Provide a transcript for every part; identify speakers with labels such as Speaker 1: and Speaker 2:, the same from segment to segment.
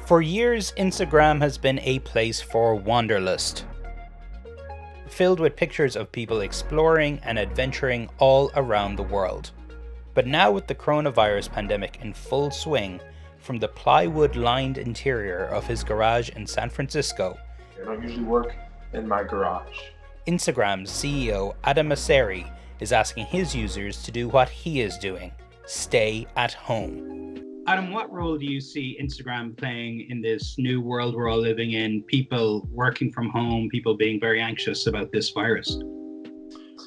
Speaker 1: For years, Instagram has been a place for wanderlust, filled with pictures of people exploring and adventuring all around the world. But now with the coronavirus pandemic in full swing, from the plywood-lined interior of his garage in San Francisco,
Speaker 2: I don't usually work in my garage.
Speaker 1: Instagram's CEO Adam Mosseri is asking his users to do what he is doing: stay at home. Adam, what role do you see Instagram playing in this new world we're all living in? People working from home, people being very anxious about this virus.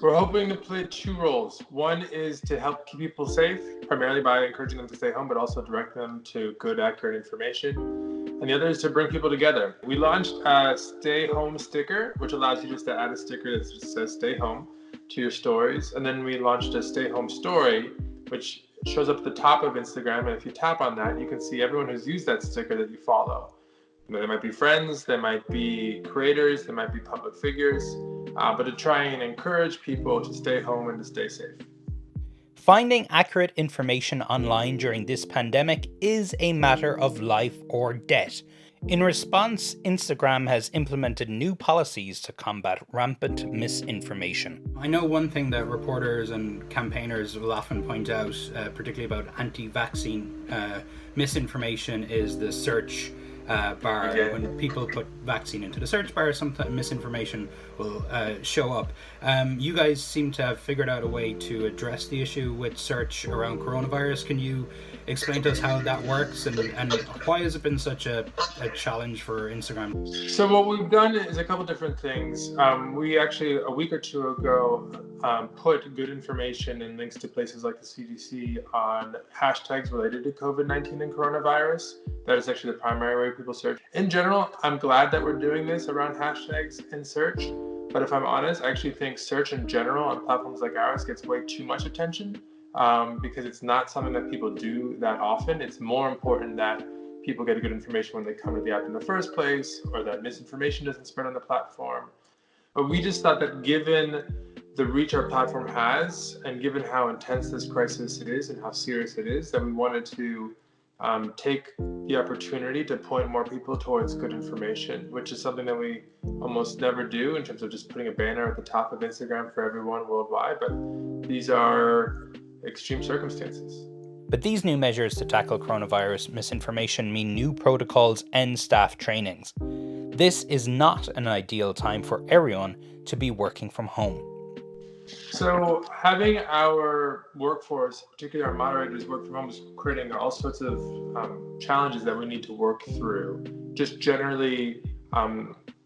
Speaker 2: We're hoping to play two roles. One is to help keep people safe, primarily by encouraging them to stay home, but also direct them to good, accurate information. And the other is to bring people together. We launched a stay home sticker, which allows you just to add a sticker that just says stay home to your stories. And then we launched a stay home story, which shows up at the top of Instagram. And if you tap on that, you can see everyone who's used that sticker that you follow. They might be friends, they might be creators, they might be public figures, but to try and encourage people to stay home and to stay safe.
Speaker 1: Finding accurate information online during this pandemic is a matter of life or death. In response, Instagram has implemented new policies to combat rampant misinformation. I know one thing that reporters and campaigners will often point out, particularly about anti-vaccine misinformation, is the search bar.
Speaker 2: Yeah.
Speaker 1: When people put vaccine into the search bar, sometimes misinformation will show up. You guys seem to have figured out a way to address the issue with search around coronavirus. Can you explain to us how that works and why has it been such a challenge for Instagram?
Speaker 2: So what we've done is a couple different things. We actually, a week or two ago, put good information and links to places like the CDC on hashtags related to COVID-19 and coronavirus. That is actually the primary way people search. In general, I'm glad that we're doing this around hashtags and search. But if I'm honest, I actually think search in general on platforms like ours gets way too much attention because it's not something that people do that often. It's more important that people get good information when they come to the app in the first place, or that misinformation doesn't spread on the platform. But we just thought that given the reach our platform has, and given how intense this crisis is and how serious it is, that we wanted to take the opportunity to point more people towards good information, which is something that we almost never do in terms of just putting a banner at the top of Instagram for everyone worldwide. But these are extreme circumstances.
Speaker 1: But these new measures to tackle coronavirus misinformation mean new protocols and staff trainings. This is not an ideal time for everyone to be working from home.
Speaker 2: So having our workforce, particularly our moderators, work from home is creating all sorts of challenges that we need to work through. Just generally,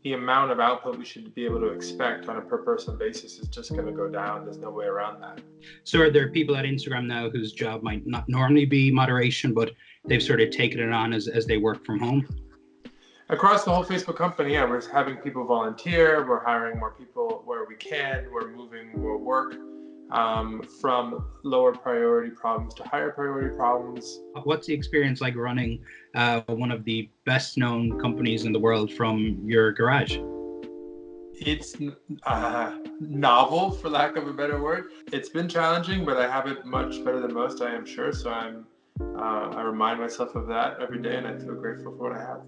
Speaker 2: the amount of output we should be able to expect on a per person basis is just going to go down. There's no way around that.
Speaker 1: So are there people at Instagram now whose job might not normally be moderation, but they've sort of taken it on as they work from home?
Speaker 2: Across the whole Facebook company, yeah, we're having people volunteer, we're hiring more people where we can, we're moving more work from lower priority problems to higher priority problems.
Speaker 1: What's the experience like running one of the best known companies in the world from your garage?
Speaker 2: It's novel, for lack of a better word. It's been challenging, but I have it much better than most, I am sure. So I remind myself of that every day, and I feel grateful for what I have.